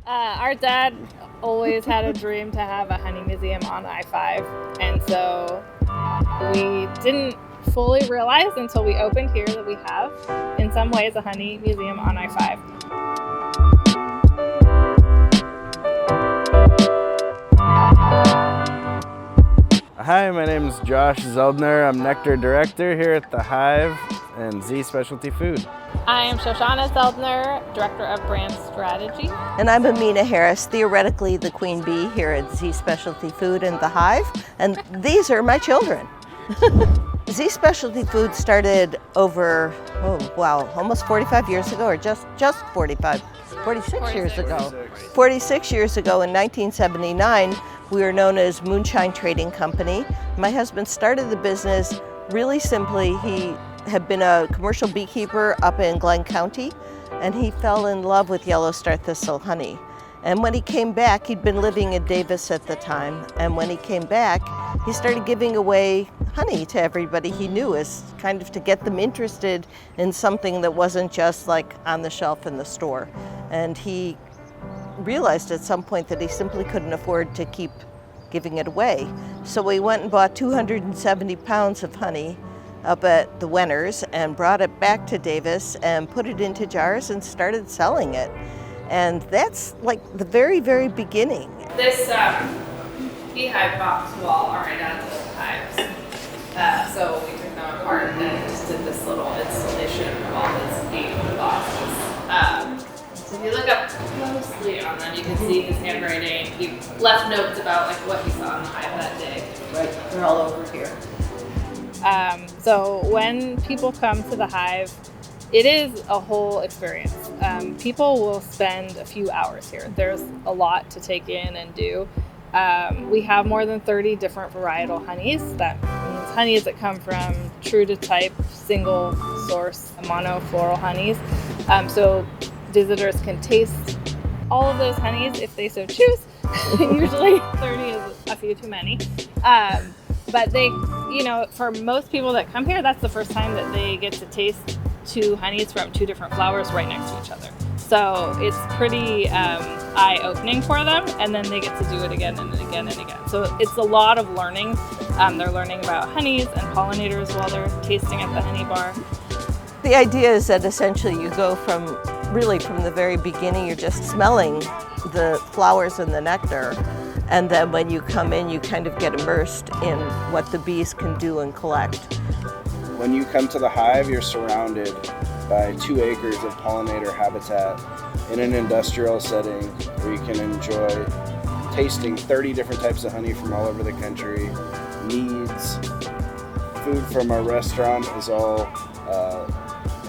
Our dad always had a dream to have a honey museum on I-5, and so we didn't fully realize until we opened here that we have, in some ways, a honey museum on I-5. Hi, my name is Josh Zeldner. I'm Nectar Director here at the Hive and Z Specialty Food. I am Shoshana Zeldner, Director of Brand Strategy. And I'm Amina Harris, theoretically the queen bee here at Z Specialty Food and the Hive. And these are my children. Z Specialty Food started over, almost 45 years ago, or just 46 years ago. 46 years ago in 1979, we were known as Moonshine Trading Company. My husband started the business really simply. He had been a commercial beekeeper up in Glenn County, and he fell in love with yellow star thistle honey. And when he came back, he'd been living in Davis at the time, and when he came back, he started giving away honey to everybody he knew, as kind of to get them interested in something that wasn't just like on the shelf in the store. And he realized at some point that he simply couldn't afford to keep giving it away. So we went and bought 270 pounds of honey up at the Wenners and brought it back to Davis and put it into jars and started selling it. And that's like the very, very beginning. This beehive box wall are identical hives. So we took them apart and just did this little installation of all these bee boxes. So if you look up closely on them, you can see his handwriting. He left notes about like what he saw in the hive that day. Right, they're all over here. So when people come to the hive, it is a whole experience. People will spend a few hours here. There's a lot to take in and do. We have more than 30 different varietal honeys. That means honeys that come from true to type, single source, monofloral honeys. So visitors can taste all of those honeys if they so choose. Usually 30 is a few too many. But they, for most people that come here, that's the first time that they get to taste two honeys from two different flowers right next to each other. So it's pretty eye-opening for them, and then they get to do it again and again and again. So it's a lot of learning. They're learning about honeys and pollinators while they're tasting at the honey bar. The idea is that essentially you go from the very beginning, you're just smelling the flowers and the nectar. And then when you come in, you kind of get immersed in what the bees can do and collect. When you come to the Hive, you're surrounded by 2 acres of pollinator habitat in an industrial setting where you can enjoy tasting 30 different types of honey from all over the country. Needs, food from our restaurant is all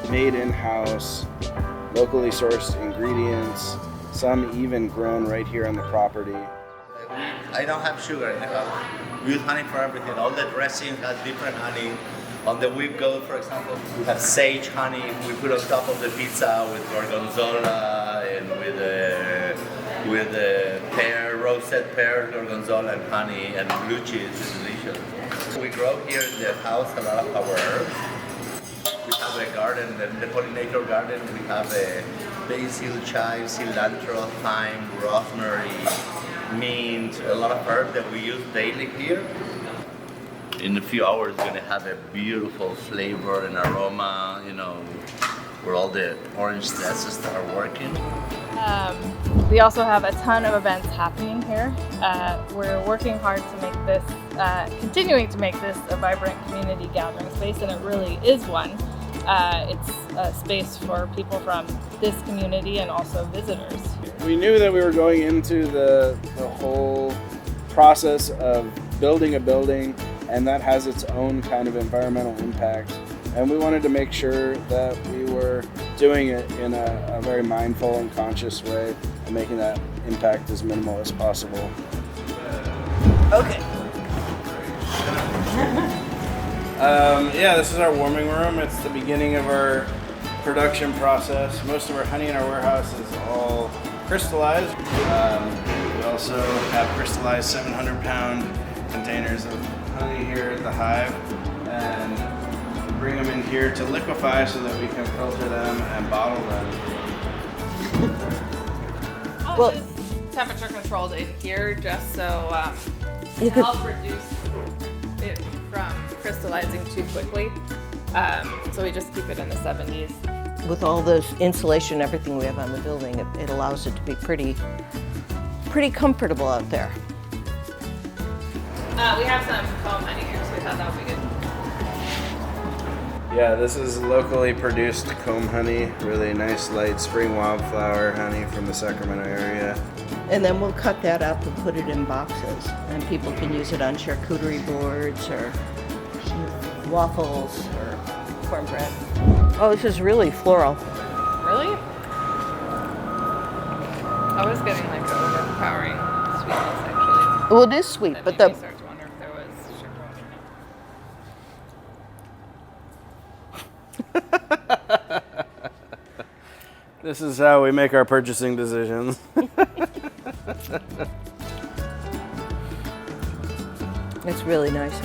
made in-house, locally sourced ingredients, some even grown right here on the property. I don't have sugar. We use honey for everything. All the dressings have different honey. On the whipped goat, for example, we have sage honey. We put on top of the pizza with gorgonzola and with roasted pear, gorgonzola, and honey, and blue cheese. It's delicious. We grow here in the house a lot of our herbs. We have a garden, the pollinator garden. We have a basil, chive, cilantro, thyme, rosemary, mint, a lot of herbs that we use daily here. In a few hours, we're gonna have a beautiful flavor and aroma, where all the orange zestes start working. We also have a ton of events happening here. We're working hard to make this, continuing to make this a vibrant community gathering space, and it really is one. It's a space for people from this community and also visitors. We knew that we were going into the whole process of building a building, and that has its own kind of environmental impact. And we wanted to make sure that we were doing it in a very mindful and conscious way and making that impact as minimal as possible. Okay. This is our warming room. It's the beginning of our production process. Most of our honey in our warehouse is all crystallized. We also have crystallized 700-pound containers of honey here at the Hive, and we bring them in here to liquefy so that we can filter them and bottle them. Well, this is temperature controlled in here just so You to could- help reduce it from crystallizing too quickly. So we just keep it in the 70s. with all this insulation and everything we have on the building, it allows it to be pretty comfortable out there. We have some comb honey here, so we thought that would be good. Yeah, this is locally produced comb honey, really nice light spring wildflower honey from the Sacramento area. And then we'll cut that up and put it in boxes, and people can use it on charcuterie boards or waffles or cornbread. Oh, this is really floral. Really? I was getting like an overpowering sweetness actually. Well, it is sweet, That but made the me start to wonder if there was sugar in it. This is how we make our purchasing decisions. it's really nice.